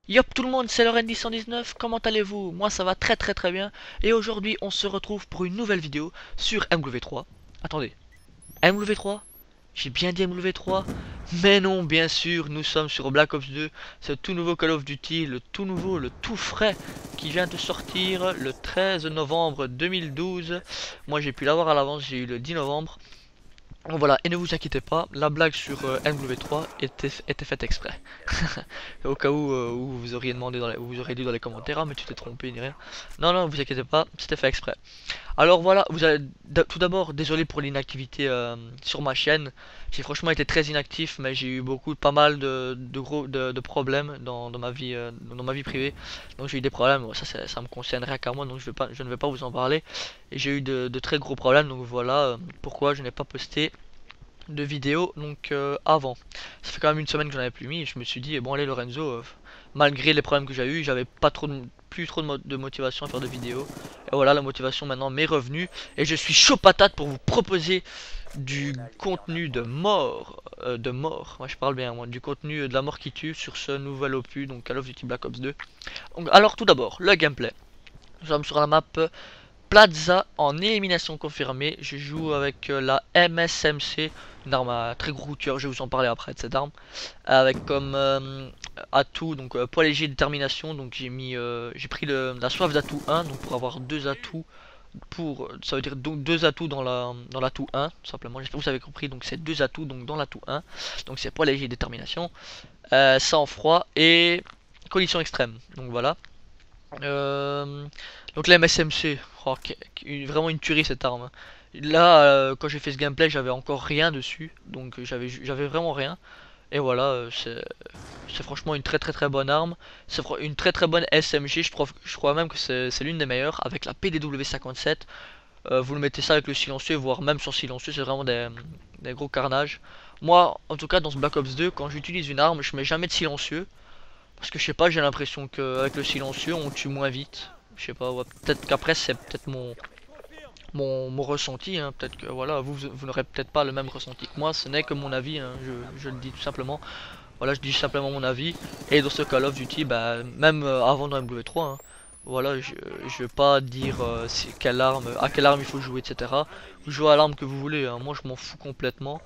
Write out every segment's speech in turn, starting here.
Yop tout le monde, c'est Lorendy119, comment allez-vous? Moi ça va très bien. Et aujourd'hui on se retrouve pour une nouvelle vidéo sur MW3. Attendez, MW3? J'ai bien dit MW3? Mais non, bien sûr, nous sommes sur Black Ops 2, ce tout nouveau Call of Duty, le tout nouveau, le tout frais, qui vient de sortir le 13 novembre 2012. Moi j'ai pu l'avoir à l'avance, j'ai eu le 10 novembre. Bon, voilà, et ne vous inquiétez pas, la blague sur MW3 était faite exprès. Au cas où vous auriez demandé vous auriez dit dans les commentaires, ah mais tu t'es trompé ni rien. Non, non, vous inquiétez pas, c'était fait exprès. Alors voilà, vous allez tout d'abord, désolé pour l'inactivité sur ma chaîne. J'ai franchement été très inactif, mais j'ai eu pas mal de problèmes dans ma vie privée. Donc j'ai eu des problèmes, bon, ça me concerne rien qu'à moi, donc je ne vais pas vous en parler. Et j'ai eu de très gros problèmes, donc voilà pourquoi je n'ai pas posté de vidéos donc avant. Ça fait quand même une semaine que j'en avais plus mis et je me suis dit bon allez Lorenzo, malgré les problèmes que j'ai eu, j'avais pas trop plus trop de motivation à faire de vidéos. Et voilà, la motivation maintenant m'est revenue et je suis chaud patate pour vous proposer du contenu de mort. Moi je parle bien moi, du contenu de la mort qui tue sur ce nouvel opus donc Call of Duty Black Ops 2. Donc, alors tout d'abord, le gameplay. Nous sommes sur la map Plaza en élimination confirmée. Je joue avec la MSMC, une arme à très gros tueur. Je vais vous en parler après de cette arme. Avec comme atout donc poids léger détermination. Donc j'ai pris la soif d'atout 1 donc pour avoir deux atouts. Ça veut dire donc deux atouts dans l'atout 1 tout simplement. J'espère que vous avez compris. Donc c'est deux atouts donc dans l'atout 1. Donc c'est poids léger détermination, sang-froid et condition extrême. Donc voilà. Euh, donc la MSMC, oh, vraiment une tuerie cette arme. Là, quand j'ai fait ce gameplay, j'avais encore rien dessus, donc j'avais vraiment rien. Et voilà, c'est franchement une très bonne arme. C'est une très bonne SMG. Je crois même que c'est l'une des meilleures avec la PDW 57. Vous le mettez ça avec le silencieux, voire même sans silencieux, c'est vraiment des gros carnages. Moi, en tout cas, dans ce Black Ops 2, quand j'utilise une arme, je mets jamais de silencieux. Parce que je sais pas, j'ai l'impression qu'avec le silencieux on tue moins vite. Je sais pas, ouais, peut-être qu'après c'est peut-être mon ressenti, hein. Peut-être que voilà, vous n'aurez peut-être pas le même ressenti que moi, ce n'est que mon avis, hein. Je le dis tout simplement. Voilà, je dis simplement mon avis. Et dans ce Call of Duty, bah, même avant dans MW3, hein, voilà, je vais pas dire à quelle arme il faut jouer, etc. Vous jouez à l'arme que vous voulez, hein. Moi je m'en fous complètement.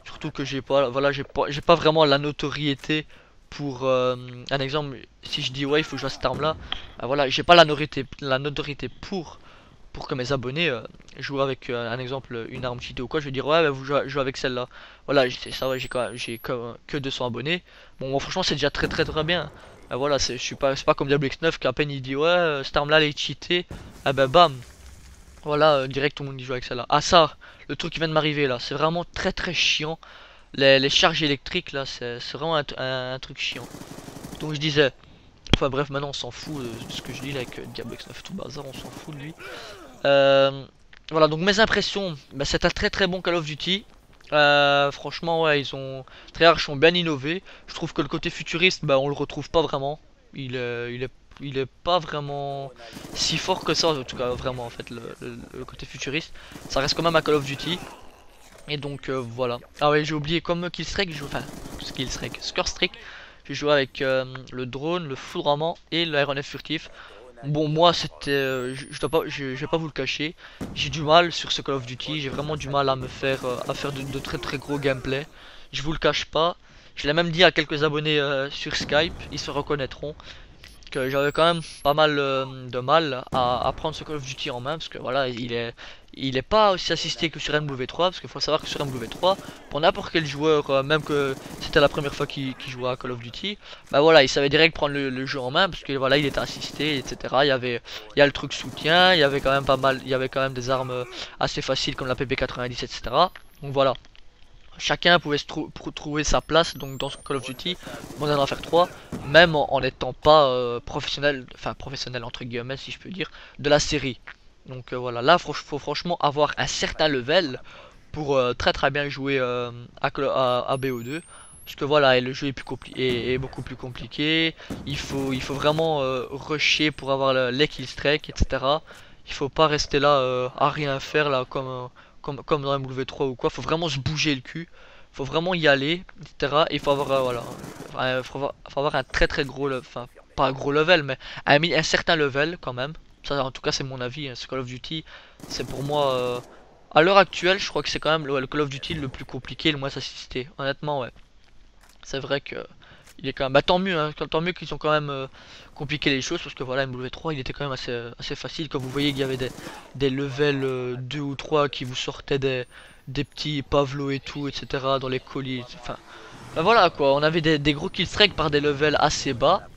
Surtout que voilà, j'ai pas vraiment la notoriété pour un exemple. Si je dis ouais, il faut jouer à cette arme là, bah voilà, j'ai pas la notoriété pour que mes abonnés jouent avec un exemple, une arme cheatée ou quoi. Je vais dire ouais, bah, vous jouez avec celle-là. Voilà, c'est ça, ouais, j'ai que 200 abonnés. Bon, moi, franchement, c'est déjà très bien. Bah, voilà, c'est pas comme Diablo X9 qu'à peine il dit ouais, cette arme là elle est cheatée. Ah bah bam, voilà, direct tout le monde y joue avec celle-là. Ah ça, le truc qui vient de m'arriver là, c'est vraiment très chiant. Les charges électriques là, c'est vraiment un truc chiant. Donc je disais, enfin bref, maintenant on s'en fout de ce que je dis là avec Diablo X9 tout bazar, on s'en fout de lui. Voilà, donc mes impressions, bah, c'est un très bon Call of Duty. Franchement, ouais, Treyarch ont bien innové. Je trouve que le côté futuriste, bah, on le retrouve pas vraiment. Il est pas vraiment si fort que ça, en tout cas, vraiment, en fait, le côté futuriste. Ça reste quand même un Call of Duty. Et donc, voilà. Ah ouais, j'ai oublié, comme Killstreak, enfin, Skurstreak, j'ai joué avec le drone, le foudroiement et l'aéronef furtif. Bon, moi, c'était, je vais pas vous le cacher, j'ai du mal sur ce Call of Duty, j'ai vraiment du mal à faire de très gros gameplay. Je vous le cache pas, je l'ai même dit à quelques abonnés sur Skype, ils se reconnaîtront que j'avais quand même pas mal de mal à prendre ce Call of Duty en main parce que voilà, il est pas aussi assisté que sur MW3 parce qu'il faut savoir que sur MW3 pour n'importe quel joueur, même que c'était la première fois qu'il jouait à Call of Duty, bah voilà, il savait direct prendre le jeu en main parce que voilà, il était assisté, etc. Il y a le truc soutien, il y avait quand même pas mal, il y avait quand même des armes assez faciles comme la PP90, etc. Donc voilà, chacun pouvait trouver sa place donc dans ce Call of Duty Modern Warfare 3, même en n'étant pas professionnel, enfin professionnel entre guillemets si je peux dire, de la série. Donc voilà, là faut franchement avoir un certain level pour très bien jouer à BO2. Parce que voilà, et le jeu est beaucoup plus compliqué. Il faut vraiment rusher pour avoir les killstreaks, etc. Il faut pas rester là à rien faire là comme dans MW3 ou quoi. Faut vraiment se bouger le cul. Faut vraiment y aller, etc. Et il faut avoir voilà, faut avoir un très gros, enfin pas un gros level, mais un certain level quand même. Ça, en tout cas, c'est mon avis. Hein. Ce Call of Duty, c'est pour moi, à l'heure actuelle, je crois que c'est quand même le Call of Duty le plus compliqué, le moins assisté. Honnêtement, ouais. C'est vrai que il est quand même. Bah, tant mieux, hein, tant mieux qu'ils ont quand même compliqué les choses, parce que voilà, MW3 il était quand même assez facile. Quand vous voyez qu'il y avait des levels 2 ou 3 qui vous sortaient des petits Pavlo et tout, etc. dans les colis. Enfin, bah voilà quoi, on avait des gros killstreaks par des levels assez bas.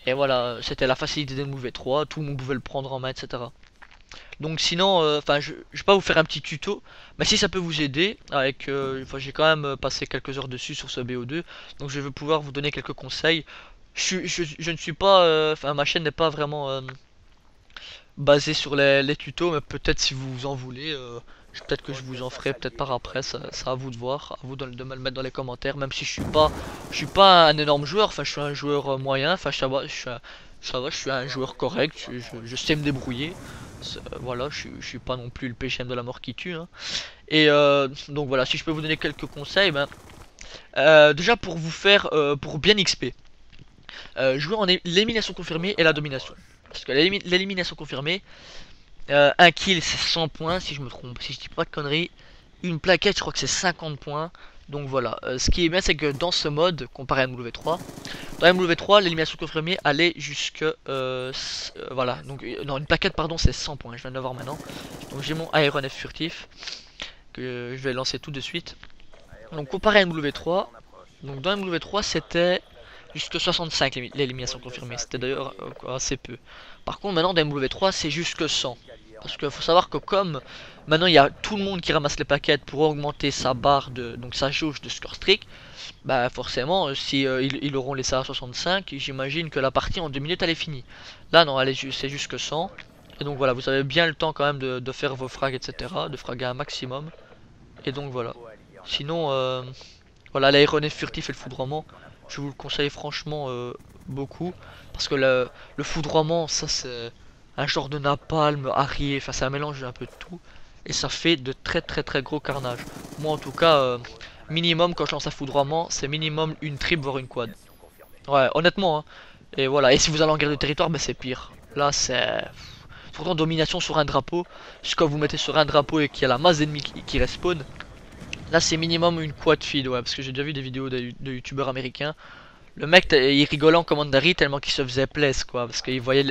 Et voilà, c'était la facilité des MW3, tout le monde pouvait le prendre en main, etc. Donc sinon, enfin, je vais pas vous faire un petit tuto, mais si ça peut vous aider, avec, enfin, j'ai quand même passé quelques heures dessus sur ce BO2, donc je vais pouvoir vous donner quelques conseils. Je ne suis pas, enfin, ma chaîne n'est pas vraiment basée sur les tutos, mais peut-être si vous en voulez, peut-être que je vous en ferai peut-être par après, ça à vous de voir, à vous de me le mettre dans les commentaires, même si je suis pas un énorme joueur, enfin, je suis un joueur moyen, enfin, ça va, je suis un joueur correct, je sais me débrouiller. Voilà, je suis pas non plus le PGM de la mort qui tue. Hein. Et donc voilà, si je peux vous donner quelques conseils, ben, déjà pour vous faire, pour bien XP, jouer en l'élimination confirmée et la domination. Parce que l'élimination confirmée, un kill c'est 100 points si je me trompe, si je dis pas de conneries. Une plaquette, je crois que c'est 50 points. Donc voilà, ce qui est bien, c'est que dans ce mode, comparé à MW3, dans MW3, l'élimination confirmée allait jusque. Voilà, donc non, une plaquette, pardon, c'est 100 points, je viens de le voir maintenant. Donc j'ai mon aéronef furtif, que je vais lancer tout de suite. Donc comparé à MW3, donc dans MW3, c'était jusque 65 l'élimination confirmée, c'était d'ailleurs assez peu. Par contre, maintenant dans MW3, c'est jusque 100. Parce qu'il faut savoir que comme maintenant il y a tout le monde qui ramasse les paquets pour augmenter sa barre de, donc sa jauge de score strict, bah forcément si ils auront laissé à 65, j'imagine que la partie en 2 minutes elle est finie. Là non, c'est juste que 100. Et donc voilà, vous avez bien le temps quand même de faire vos frags, etc. De fraguer un maximum. Et donc voilà. Sinon, voilà, l'aéronef furtif et le foudroiement, je vous le conseille franchement beaucoup. Parce que le foudroiement, ça c'est un genre de napalm, Harrier, enfin c'est un mélange un peu de tout. Et ça fait de très gros carnage. Moi en tout cas, minimum quand je lance un foudroiement, c'est minimum une triple voire une quad. Ouais, honnêtement. Hein. Et voilà, et si vous allez en guerre de territoire, bah c'est pire. Là c'est... Surtout en domination sur un drapeau. Quand vous mettez sur un drapeau et qu'il y a la masse d'ennemis qui respawn, là c'est minimum une quad feed, ouais, parce que j'ai déjà vu des vidéos de youtubeurs américains. Le mec il rigolait en commentary tellement qu'il se faisait plaisir quoi, parce qu'il voyait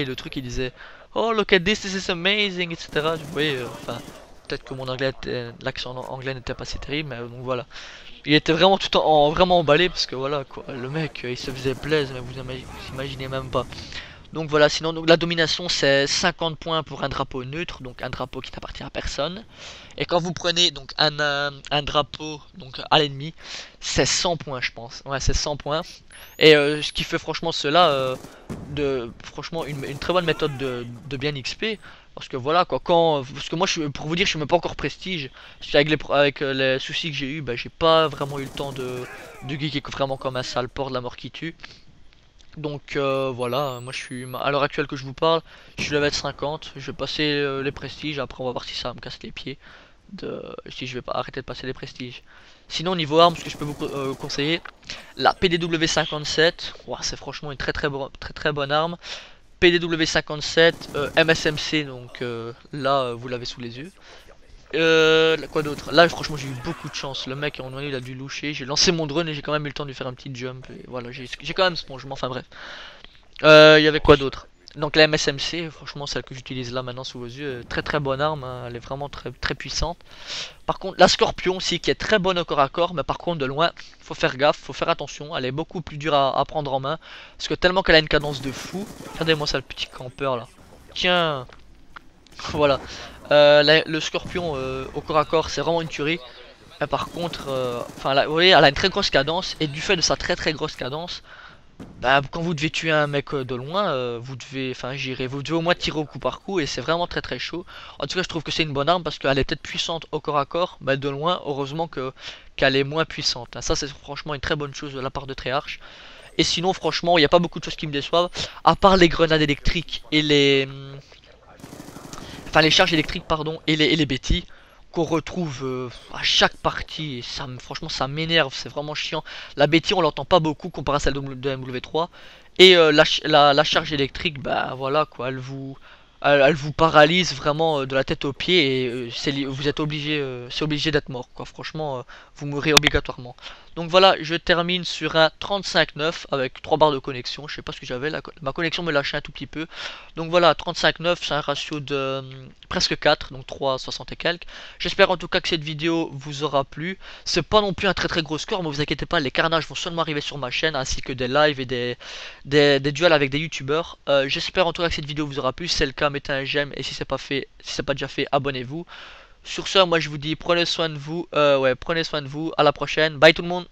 le truc, il disait oh look at this is amazing, etc. Vous voyez, enfin peut-être que mon anglais, l'accent anglais n'était pas si terrible, mais donc voilà. Il était vraiment vraiment emballé parce que voilà quoi, le mec il se faisait plaisir, mais vous imaginez même pas. Donc voilà, sinon donc la domination c'est 50 points pour un drapeau neutre, donc un drapeau qui n'appartient à personne. Et quand vous prenez donc un drapeau donc à l'ennemi, c'est 100 points je pense. Ouais, c'est 100 points. Et ce qui fait franchement cela franchement une très bonne méthode de bien XP. Parce que voilà quoi, parce que moi pour vous dire je suis même pas encore prestige. Parce avec les soucis que j'ai eu, bah, j'ai pas vraiment eu le temps de geeker vraiment comme un sale porc de la mort qui tue. Donc voilà, moi je suis à l'heure actuelle que je vous parle, je suis level 50, je vais passer les prestiges, après on va voir si ça me casse les pieds, si je vais pas arrêter de passer les prestiges. Sinon niveau armes, ce que je peux vous conseiller, la PDW 57, wow, c'est franchement une très bonne arme. PDW 57, MSMC, donc là vous l'avez sous les yeux. Quoi d'autre? Là franchement j'ai eu beaucoup de chance. Le mec à un moment donné il a dû loucher. J'ai lancé mon drone et j'ai quand même eu le temps de lui faire un petit jump. Et voilà, j'ai quand même spongement. Enfin bref. Il y avait quoi d'autre? Donc la MSMC, franchement celle que j'utilise là maintenant sous vos yeux, très bonne arme, hein, elle est vraiment très puissante. Par contre la Scorpion aussi qui est très bonne au corps à corps, mais par contre de loin, faut faire gaffe, faut faire attention, elle est beaucoup plus dure à prendre en main, parce que tellement qu'elle a une cadence de fou. Regardez-moi ça le petit campeur là. Tiens, voilà. Le Scorpion au corps à corps c'est vraiment une tuerie. Mais par contre, enfin vous voyez elle a une très grosse cadence, et du fait de sa très grosse cadence, bah, quand vous devez tuer un mec de loin, vous devez, enfin vous devez au moins tirer au coup par coup, et c'est vraiment très chaud. En tout cas je trouve que c'est une bonne arme parce qu'elle est peut-être puissante au corps à corps, mais de loin heureusement qu'elle est moins puissante. Ça c'est franchement une très bonne chose de la part de Treyarch. Et sinon franchement il n'y a pas beaucoup de choses qui me déçoivent, à part les grenades électriques et les... Enfin les charges électriques pardon, et les Betty. qu'on retrouve à chaque partie. Et ça, franchement, ça m'énerve, c'est vraiment chiant. La Betty, on l'entend pas beaucoup comparé à celle de MW3. Et la charge électrique, bah voilà quoi, elle vous paralyse vraiment de la tête aux pieds et vous êtes obligé, c'est obligé d'être mort quoi. Franchement, vous mourrez obligatoirement. Donc voilà, je termine sur un 35,9 avec 3 barres de connexion. Je sais pas ce que j'avais, ma connexion me lâchait un tout petit peu. Donc voilà, 35,9, c'est un ratio de presque 4, donc 3,60 et quelques. J'espère en tout cas que cette vidéo vous aura plu. C'est pas non plus un très très gros score, mais vous inquiétez pas, les carnages vont seulement arriver sur ma chaîne, ainsi que des lives et des duels avec des youtubeurs. J'espère en tout cas que cette vidéo vous aura plu. Si c'est le cas, mettez un j'aime, et si c'est pas fait, si c'est pas déjà fait, abonnez-vous. Sur ce, moi je vous dis prenez soin de vous, prenez soin de vous, à la prochaine, bye tout le monde.